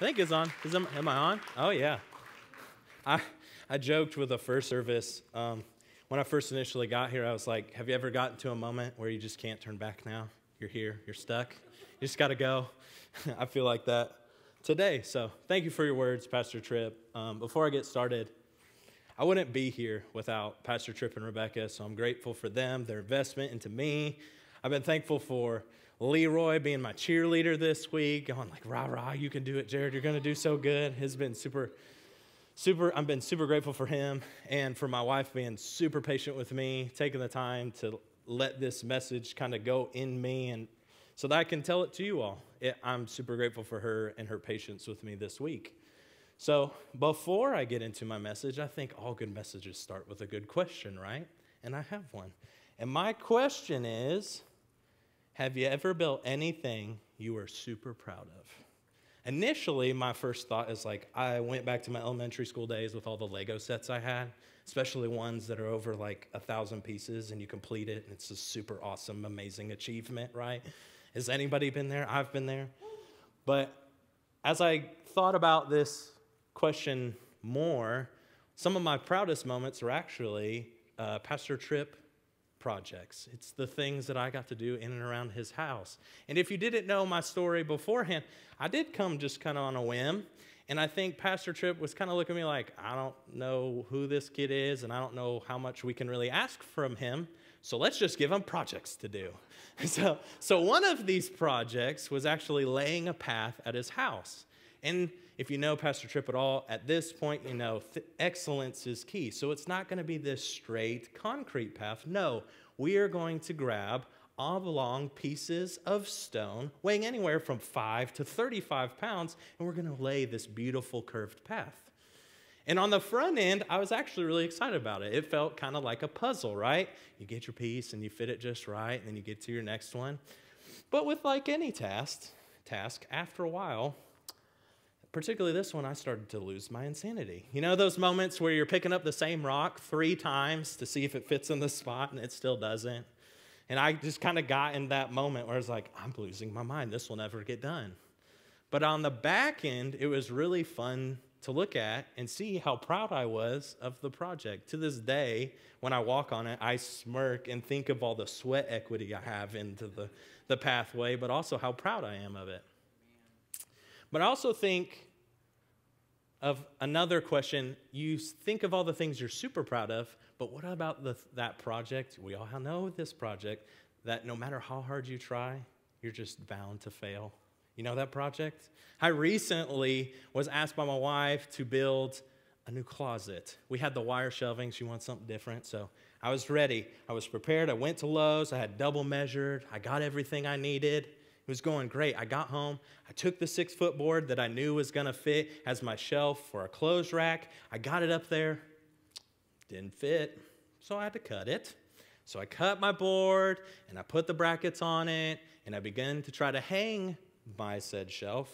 think it's on. Am I on? Oh, yeah. I joked with the first service. When I first initially got here, I was like, have you ever gotten to a moment where you just can't turn back now? You're here. You're stuck. You just got to go. I feel like that today. So thank you for your words, Pastor Tripp. Before I get started, I wouldn't be here without Pastor Tripp and Rebecca, so I'm grateful for them, their investment into me. I've been thankful for Leroy being my cheerleader this week, going like, rah, rah, you can do it, Jared. You're going to do so good. It's been I've been super grateful for him and for my wife being super patient with me, taking the time to let this message kind of go in me and so that I can tell it to you all. I'm super grateful for her and her patience with me this week. So before I get into my message, I think all good messages start with a good question, right? And I have one. And my question is, have you ever built anything you were super proud of? Initially, my first thought is like, I went back to my elementary school days with all the Lego sets I had, especially ones that are over like 1,000 pieces and you complete it and it's a super awesome, amazing achievement, right? Has anybody been there? I've been there. But as I thought about this question more, some of my proudest moments are actually Pastor Tripp projects. It's the things that I got to do in and around his house. And if you didn't know my story beforehand, I did come just kind of on a whim. And I think Pastor Tripp was kind of looking at me like, I don't know who this kid is, and I don't know how much we can really ask from him. So let's just give him projects to do. So one of these projects was actually laying a path at his house. And if you know Pastor Tripp at all, at this point, you know excellence is key. So it's not going to be this straight concrete path. No, we are going to grab oblong pieces of stone weighing anywhere from 5 to 35 pounds, and we're going to lay this beautiful curved path. And on the front end, I was actually really excited about it. It felt kind of like a puzzle, right? You get your piece and you fit it just right, and then you get to your next one. But with like any task, after a while, particularly this one, I started to lose my insanity. You know those moments where you're picking up the same rock 3 times to see if it fits in the spot and it still doesn't? And I just kind of got in that moment where I was like, I'm losing my mind. This will never get done. But on the back end, it was really fun to look at and see how proud I was of the project. To this day, when I walk on it, I smirk and think of all the sweat equity I have into the pathway, but also how proud I am of it. But I also think of another question. You think of all the things you're super proud of, but what about that project? We all know this project, that no matter how hard you try, you're just bound to fail. You know that project? I recently was asked by my wife to build a new closet. We had the wire shelving. She wanted something different, so I was ready. I was prepared. I went to Lowe's. I had double measured. I got everything I needed. It was going great. I got home. I took the 6-foot board that I knew was going to fit as my shelf for a clothes rack. I got it up there. Didn't fit, so I had to cut it. So I cut my board, and I put the brackets on it, and I began to try to hang my said shelf,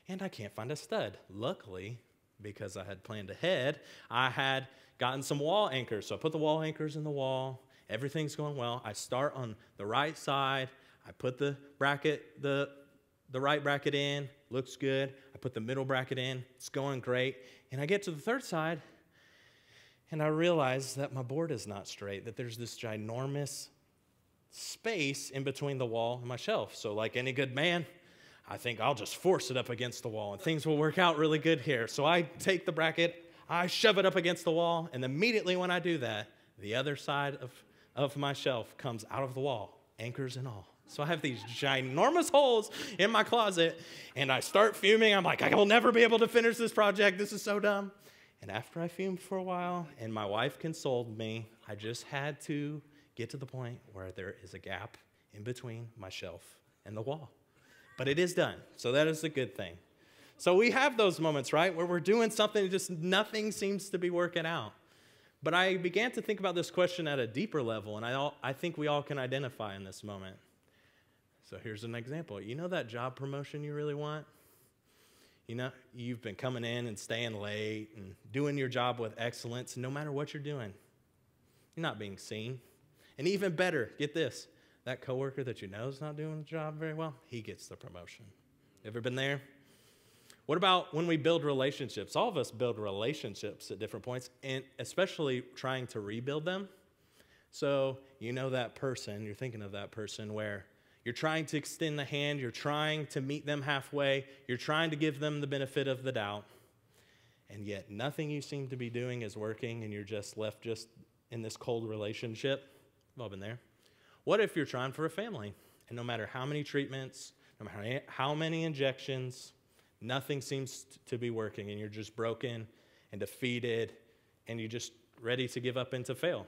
and I can't find a stud. Luckily, because I had planned ahead, I had gotten some wall anchors. So I put the wall anchors in the wall. Everything's going well. I start on the right side. I put the bracket, the right bracket in, looks good. I put the middle bracket in, it's going great. And I get to the third side, and I realize that my board is not straight, that there's this ginormous space in between the wall and my shelf. So like any good man, I think I'll just force it up against the wall, and things will work out really good here. So I take the bracket, I shove it up against the wall, and immediately when I do that, the other side of my shelf comes out of the wall, anchors and all. So I have these ginormous holes in my closet, and I start fuming. I'm like, I will never be able to finish this project. This is so dumb. And after I fumed for a while, and my wife consoled me, I just had to get to the point where there is a gap in between my shelf and the wall. But it is done, so that is a good thing. So we have those moments, right, where we're doing something and just nothing seems to be working out. But I began to think about this question at a deeper level, and I think we all can identify in this moment. So here's an example. You know that job promotion you really want? You know, you've been coming in and staying late and doing your job with excellence, and no matter what you're doing, you're not being seen. And even better, get this, that coworker that you know is not doing the job very well, he gets the promotion. Ever been there? What about when we build relationships? All of us build relationships at different points, and especially trying to rebuild them. So you know that person, you're thinking of that person where you're trying to extend the hand, you're trying to meet them halfway, you're trying to give them the benefit of the doubt, and yet nothing you seem to be doing is working, and you're just left just in this cold relationship. We've all been there. What if you're trying for a family, and no matter how many treatments, no matter how many injections, nothing seems to be working, and you're just broken and defeated, and you're just ready to give up and to fail?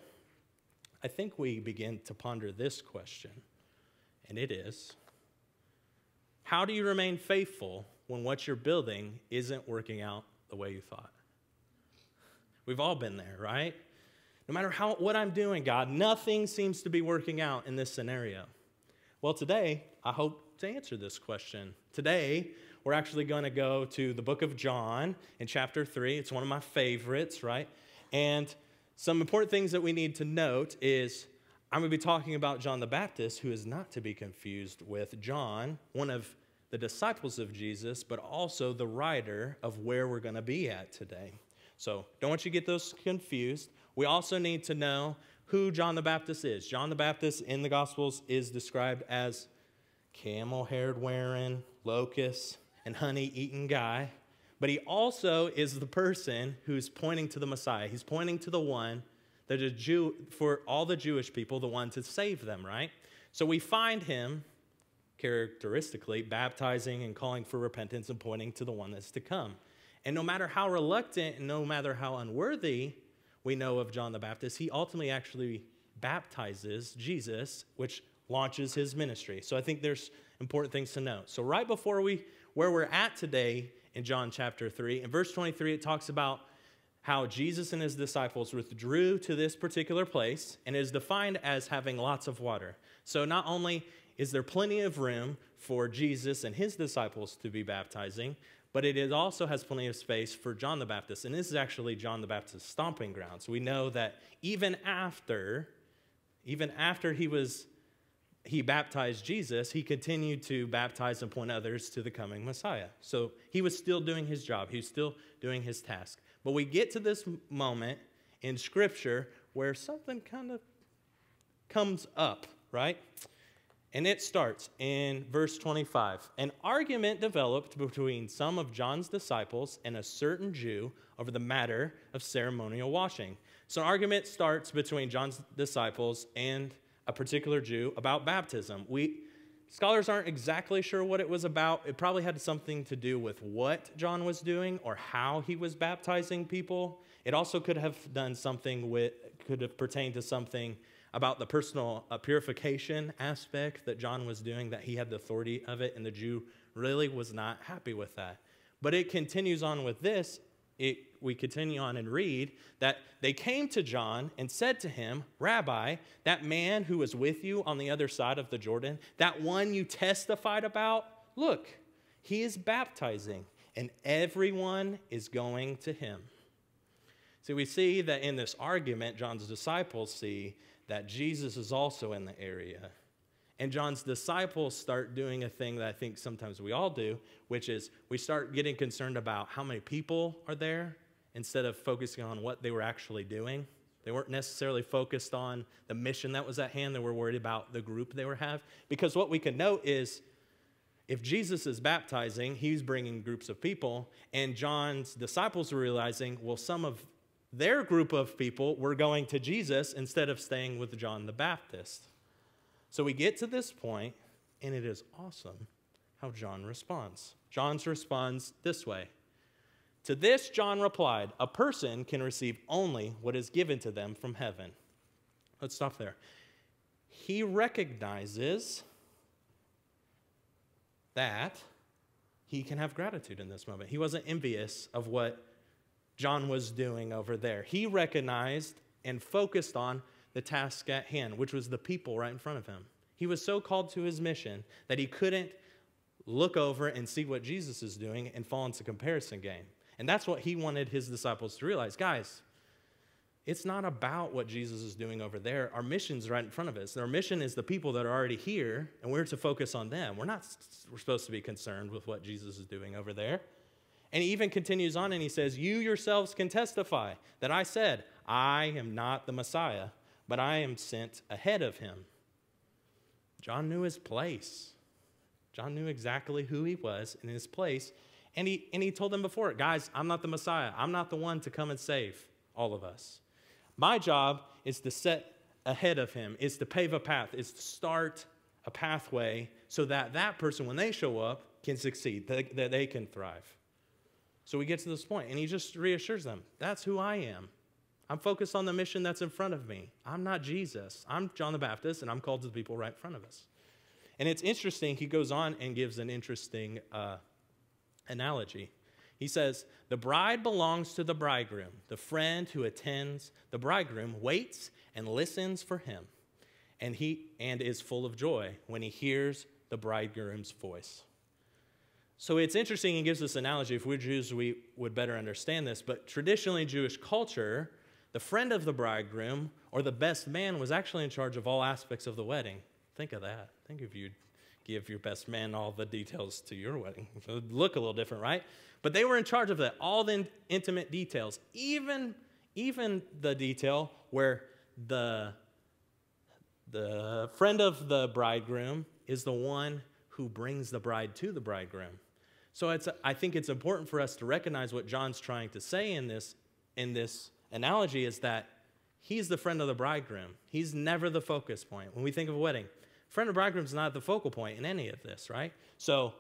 I think we begin to ponder this question, and it is, how do you remain faithful when what you're building isn't working out the way you thought? We've all been there, right? No matter what I'm doing, God, nothing seems to be working out in this scenario. Well, today, I hope to answer this question. Today, we're actually going to go to the book of John in chapter 3. It's one of my favorites, right? And some important things that we need to note is I'm going to be talking about John the Baptist, who is not to be confused with John, one of the disciples of Jesus, but also the writer of where we're going to be at today. So don't want you to get those confused. We also need to know who John the Baptist is. John the Baptist in the Gospels is described as camel-haired wearing, locust, and honey-eating guy. But he also is the person who's pointing to the Messiah. He's pointing to the one that is Jew for all the Jewish people, the one to save them, right? So we find him characteristically baptizing and calling for repentance and pointing to the one that's to come. And no matter how reluctant and no matter how unworthy we know of John the Baptist, he ultimately actually baptizes Jesus, which launches his ministry. So I think there's important things to note. So right before where we're at today in John chapter 3, in verse 23, it talks about how Jesus and his disciples withdrew to this particular place, and it is defined as having lots of water. So not only is there plenty of room for Jesus and his disciples to be baptizing, but it also has plenty of space for John the Baptist. And this is actually John the Baptist's stomping grounds. We know that even after he baptized Jesus, he continued to baptize and point others to the coming Messiah. So he was still doing his job. He was still doing his task. But we get to this moment in Scripture where something kind of comes up, right? And it starts in verse 25. An argument developed between some of John's disciples and a certain Jew over the matter of ceremonial washing. So an argument starts between John's disciples and a particular Jew about baptism. Scholars aren't exactly sure what it was about. It probably had something to do with what John was doing or how he was baptizing people. It also could have pertained to something about the personal purification aspect that John was doing, that he had the authority of it, and the Jew really was not happy with that. But it continues on with this. We continue on and read that they came to John and said to him, "Rabbi, that man who was with you on the other side of the Jordan, that one you testified about, look, he is baptizing, and everyone is going to him." So we see that in this argument, John's disciples see that Jesus is also in the area. And John's disciples start doing a thing that I think sometimes we all do, which is we start getting concerned about how many people are there instead of focusing on what they were actually doing. They weren't necessarily focused on the mission that was at hand. They were worried about the group they were having. Because what we can note is if Jesus is baptizing, he's bringing groups of people, and John's disciples are realizing, well, some of their group of people were going to Jesus instead of staying with John the Baptist. So we get to this point, and it is awesome how John responds. John responds this way. To this, John replied, "A person can receive only what is given to them from heaven." Let's stop there. He recognizes that he can have gratitude in this moment. He wasn't envious of what John was doing over there. He recognized and focused on the task at hand, which was the people right in front of him. He was so called to his mission that he couldn't look over and see what Jesus is doing and fall into comparison game. And that's what he wanted his disciples to realize. Guys, it's not about what Jesus is doing over there. Our mission's right in front of us. Our mission is the people that are already here, and we're to focus on them. We're supposed to be concerned with what Jesus is doing over there. And he even continues on and he says, you yourselves can testify that I said, I am not the Messiah, but I am sent ahead of him. John knew his place. John knew exactly who he was in his place. And he told them before, guys, I'm not the Messiah. I'm not the one to come and save all of us. My job is to set ahead of him, is to pave a path, is to start a pathway so that that person, when they show up, can succeed, that they can thrive. So we get to this point, and he just reassures them, that's who I am. I'm focused on the mission that's in front of me. I'm not Jesus. I'm John the Baptist, and I'm called to the people right in front of us. And it's interesting, he goes on and gives an interesting analogy. He says, the bride belongs to the bridegroom. The friend who attends the bridegroom waits and listens for him, and is full of joy when he hears the bridegroom's voice. So it's interesting, he gives this analogy. If we're Jews, we would better understand this. But traditionally in Jewish culture, the friend of the bridegroom or the best man was actually in charge of all aspects of the wedding. Think of that. Think if you'd give your best man all the details to your wedding. It would look a little different, right? But they were in charge of that, all the intimate details, even the detail where the friend of the bridegroom is the one who brings the bride to the bridegroom. So I think it's important for us to recognize what John's trying to say in this analogy is that he's the friend of the bridegroom. He's never the focus point. When we think of a wedding, friend of the bridegroom is not the focal point in any of this, right? So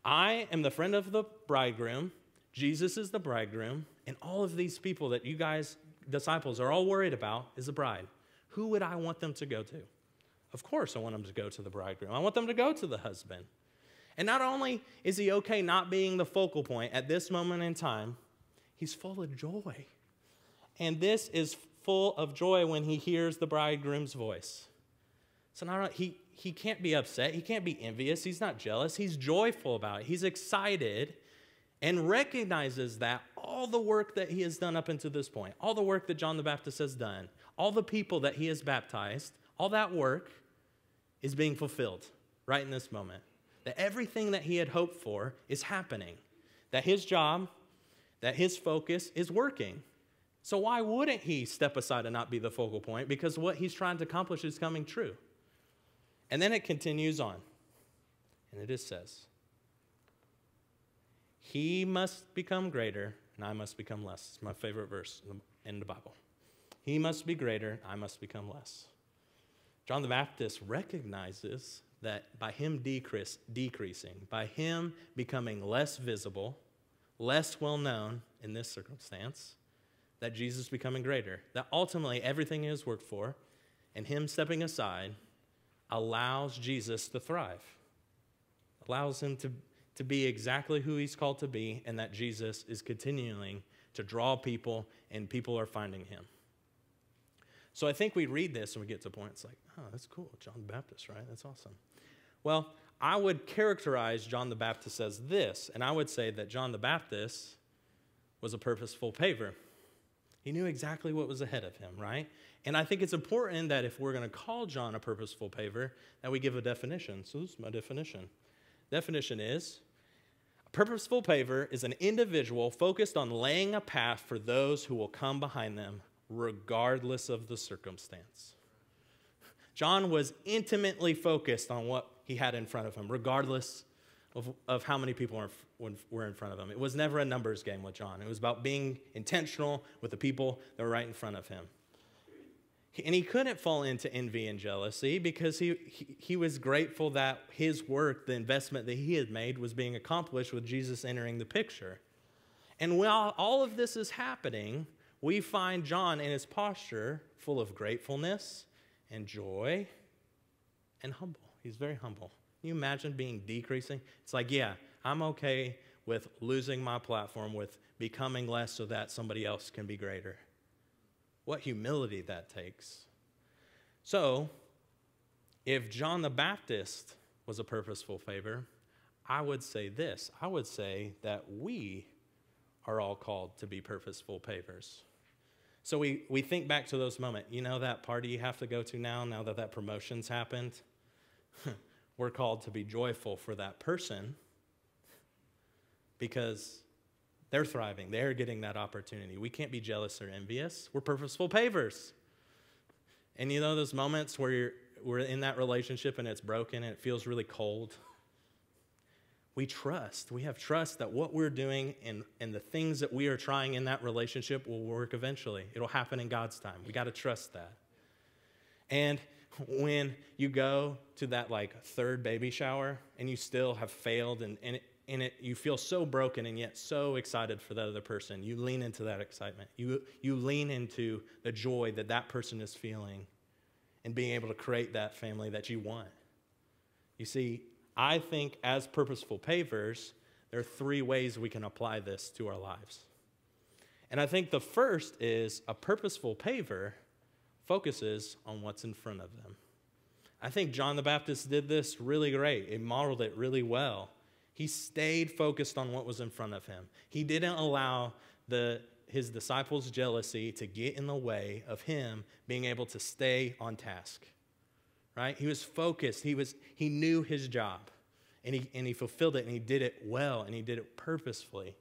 I am the friend of the bridegroom. Jesus is the bridegroom. And all of these people that you guys, disciples, are all worried about is the bride. Who would I want them to go to? Of course I want them to go to the bridegroom. I want them to go to the husband. And not only is he okay not being the focal point at this moment in time, he's full of joy. And this is full of joy when he hears the bridegroom's voice. So not only, he can't be upset. He can't be envious. He's not jealous. He's joyful about it. He's excited and recognizes that all the work that he has done up until this point, all the work that John the Baptist has done, all the people that he has baptized, all that work is being fulfilled right in this moment. That everything that he had hoped for is happening. That his job, that his focus is working. So why wouldn't he step aside and not be the focal point? Because what he's trying to accomplish is coming true. And then it continues on. And it says, he must become greater and I must become less. It's my favorite verse in the Bible. He must be greater, I must become less. John the Baptist recognizes that by him decreasing, by him becoming less visible, less well-known in this circumstance, that Jesus is becoming greater. That ultimately everything he has worked for and him stepping aside allows Jesus to thrive, allows him to be exactly who he's called to be, and that Jesus is continuing to draw people and people are finding him. So I think we read this and we get to a point, it's like, oh, that's cool, John the Baptist, right? That's awesome. Well, I would characterize John the Baptist as this, and I would say that John the Baptist was a purposeful paver. He knew exactly what was ahead of him, right? And I think it's important that if we're going to call John a purposeful paver, that we give a definition. So this is my definition. Definition is, a purposeful paver is an individual focused on laying a path for those who will come behind them, regardless of the circumstance. John was intimately focused on what he had in front of him, regardless of how many people were in front of him. It was never a numbers game with John. It was about being intentional with the people that were right in front of him. And he couldn't fall into envy and jealousy because he was grateful that his work, the investment that he had made, was being accomplished with Jesus entering the picture. And while all of this is happening, we find John in his posture full of gratefulness and joy and humble. He's very humble. Can you imagine being decreasing? It's like, yeah, I'm okay with losing my platform, with becoming less so that somebody else can be greater. What humility that takes. So, if John the Baptist was a purposeful paver, I would say this. I would say that we are all called to be purposeful pavers. So we think back to those moments. You know that party you have to go to now that promotion's happened? We're called to be joyful for that person because They're thriving. They're getting that opportunity. We can't be jealous or envious. We're purposeful pavers. And you know those moments where we're in that relationship and it's broken and it feels really cold? We have trust that what we're doing and the things that we are trying in that relationship will work eventually. It'll happen in God's time. We got to trust that. And when you go to that third baby shower and you still have failed and you feel so broken and yet so excited for that other person, you lean into that excitement. You lean into the joy that person is feeling and being able to create that family that you want. You see, I think as purposeful pavers, there are 3 ways we can apply this to our lives. And I think the first is a purposeful paver focuses on what's in front of them. I think John the Baptist did this really great. He modeled it really well. He stayed focused on what was in front of him. He didn't allow his disciples' jealousy to get in the way of him being able to stay on task. Right? He was focused. He knew his job, and he fulfilled it, and he did it well, and he did it purposefully.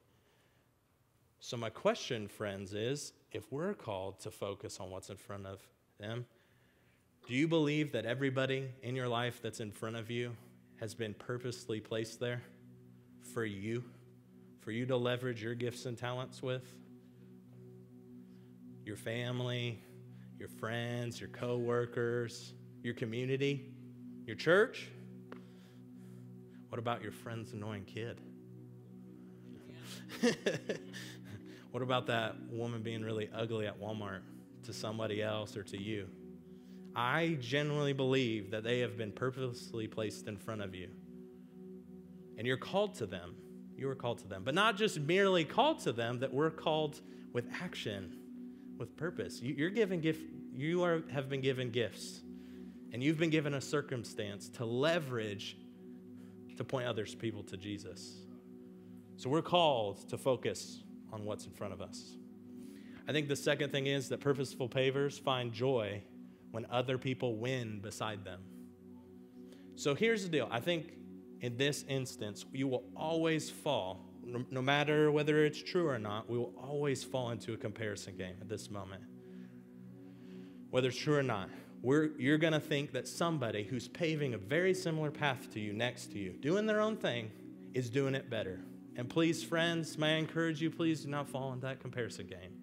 So my question, friends, is if we're called to focus on what's in front of them, do you believe that everybody in your life that's in front of you has been purposely placed there for you to leverage your gifts and talents with? Your family, your friends, your coworkers, your community, your church? What about your friend's annoying kid? What about that woman being really ugly at Walmart to somebody else or to you? I genuinely believe that they have been purposely placed in front of you. And you're called to them. You are called to them. But not just merely called to them, that we're called with action, with purpose. You have been given gifts. And you've been given a circumstance to leverage to point others people to Jesus. So we're called to focus on what's in front of us. I think the second thing is that purposeful pavers find joy when other people win beside them. So here's the deal. I think in this instance, you will always fall, no matter whether it's true or not, we will always fall into a comparison game at this moment. Whether it's true or not. You're going to think that somebody who's paving a very similar path to you, next to you, doing their own thing, is doing it better. And please, friends, may I encourage you, please do not fall into that comparison game.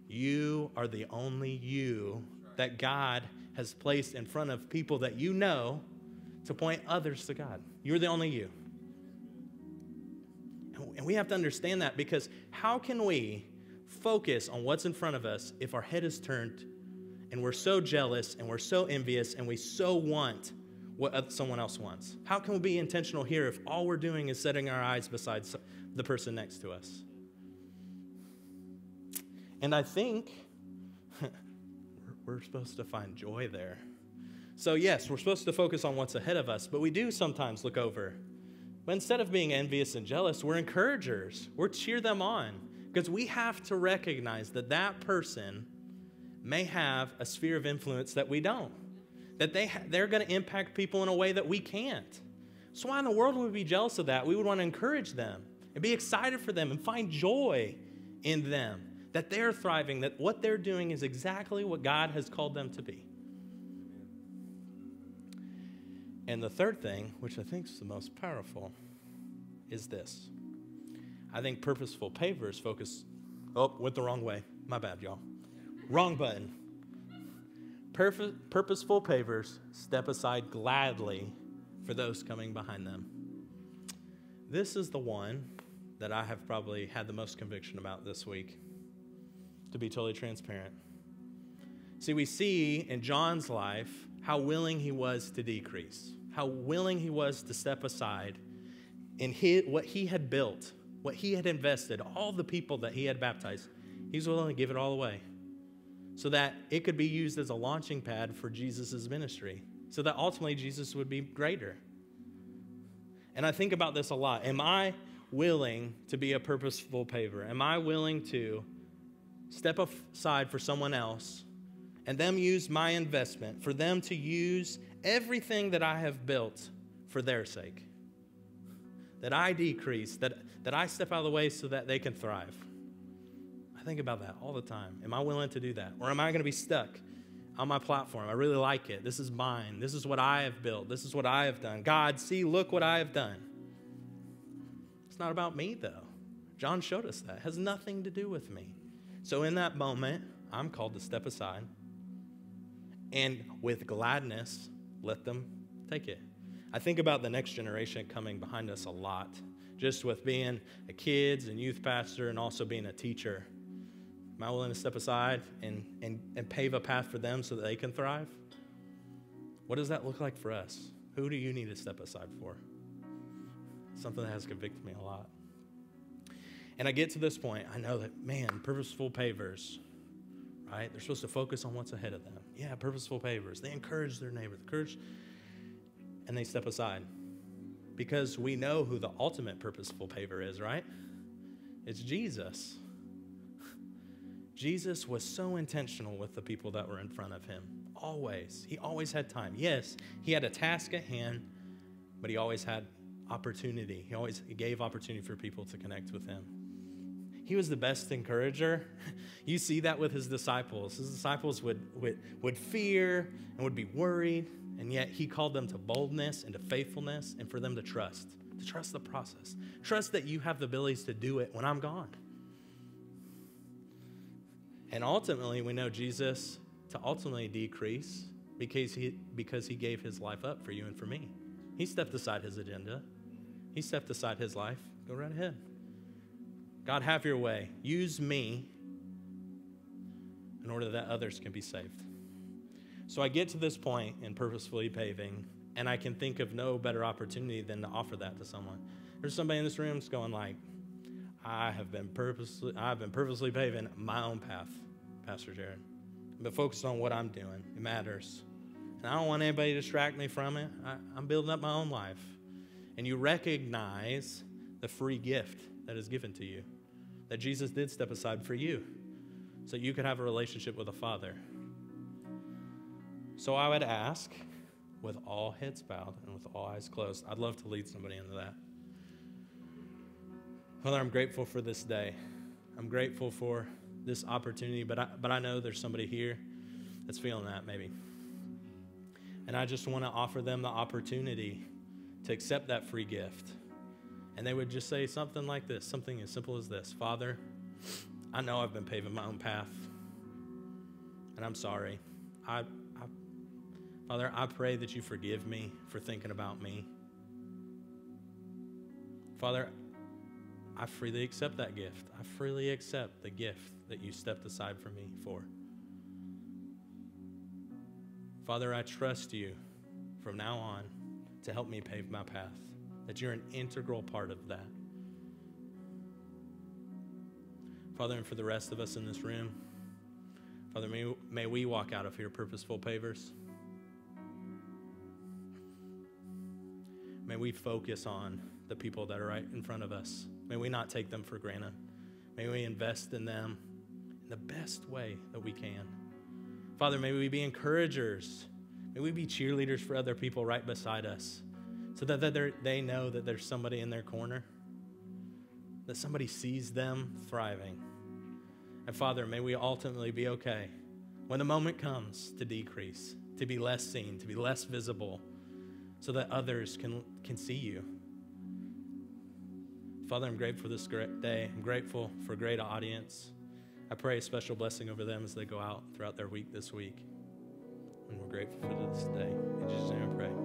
You are the only you that God has placed in front of people that you know to point others to God. You're the only you. And we have to understand that, because how can we focus on what's in front of us if our head is turned and we're so jealous and we're so envious and we so want what someone else wants? How can we be intentional here if all we're doing is setting our eyes beside the person next to us? And I think we're supposed to find joy there. So yes, we're supposed to focus on what's ahead of us, but we do sometimes look over. But instead of being envious and jealous, we're encouragers. We're cheer them on, because we have to recognize that that person may have a sphere of influence that we don't, that they're going to impact people in a way that we can't. So why in the world would we be jealous of that? We would want to encourage them and be excited for them and find joy in them, that they're thriving, that what they're doing is exactly what God has called them to be. And the third thing, which I think is the most powerful, is this. I think purposeful pavers focus... went the wrong way. My bad, y'all. Wrong button. Purposeful pavers step aside gladly for those coming behind them. This is the one that I have probably had the most conviction about this week, to be totally transparent. See, we see in John's life how willing he was to decrease, how willing he was to step aside in what he had built, what he had invested, all the people that he had baptized. He's willing to give it all away so that it could be used as a launching pad for Jesus' ministry, so that ultimately Jesus would be greater. And I think about this a lot. Am I willing to be a purposeful paver? Am I willing to step aside for someone else and them use my investment, for them to use everything that I have built for their sake? that I decrease, that I step out of the way so that they can thrive. I think about that all the time. Am I willing to do that? Or am I going to be stuck on my platform? I really like it. This is mine. This is what I have built. This is what I have done. God, see, look what I have done. It's not about me, though. John showed us that. It has nothing to do with me. So in that moment, I'm called to step aside and with gladness, let them take it. I think about the next generation coming behind us a lot, just with being a kids and youth pastor and also being a teacher. Am I willing to step aside and pave a path for them so that they can thrive? What does that look like for us? Who do you need to step aside for? Something that has convicted me a lot. And I get to this point, I know that, man, purposeful pavers, right? They're supposed to focus on what's ahead of them. Yeah, purposeful pavers. They encourage their neighbor, and they step aside. Because we know who the ultimate purposeful paver is, right? It's Jesus. Jesus was so intentional with the people that were in front of him. Always. He always had time. Yes, he had a task at hand, but he always had opportunity. He gave opportunity for people to connect with him. He was the best encourager. You see that with his disciples. His disciples would fear and would be worried, and yet he called them to boldness and to faithfulness and for them to trust the process. Trust that you have the abilities to do it when I'm gone. And ultimately, we know Jesus to ultimately decrease because he gave his life up for you and for me. He stepped aside his agenda. He stepped aside his life. Go right ahead. God, have your way. Use me in order that others can be saved. So I get to this point in purposefully paving, and I can think of no better opportunity than to offer that to someone. There's somebody in this room that's going like, I've been purposely paving my own path, Pastor Jared. I've been focused on what I'm doing. It matters. And I don't want anybody to distract me from it. I'm building up my own life. And you recognize the free gift that is given to you, that Jesus did step aside for you so you could have a relationship with the Father. So I would ask, with all heads bowed and with all eyes closed, I'd love to lead somebody into that. Father, I'm grateful for this day. I'm grateful for this opportunity, but I know there's somebody here that's feeling that maybe. And I just want to offer them the opportunity to accept that free gift. And they would just say something like this, something as simple as this: Father, I know I've been paving my own path, and I'm sorry. Father, I pray that you forgive me for thinking about me. Father, I freely accept that gift. I freely accept the gift that you stepped aside for me for. Father, I trust you from now on to help me pave my path, that you're an integral part of that. Father, and for the rest of us in this room, Father, may we walk out of here purposeful pavers. May we focus on the people that are right in front of us. May we not take them for granted. May we invest in them in the best way that we can. Father, may we be encouragers. May we be cheerleaders for other people right beside us so that they know that there's somebody in their corner, that somebody sees them thriving. And Father, may we ultimately be okay when the moment comes to decrease, to be less seen, to be less visible, so that others can see you. Father, I'm grateful for this great day. I'm grateful for a great audience. I pray a special blessing over them as they go out throughout their week this week. And we're grateful for this day. In Jesus' name I pray.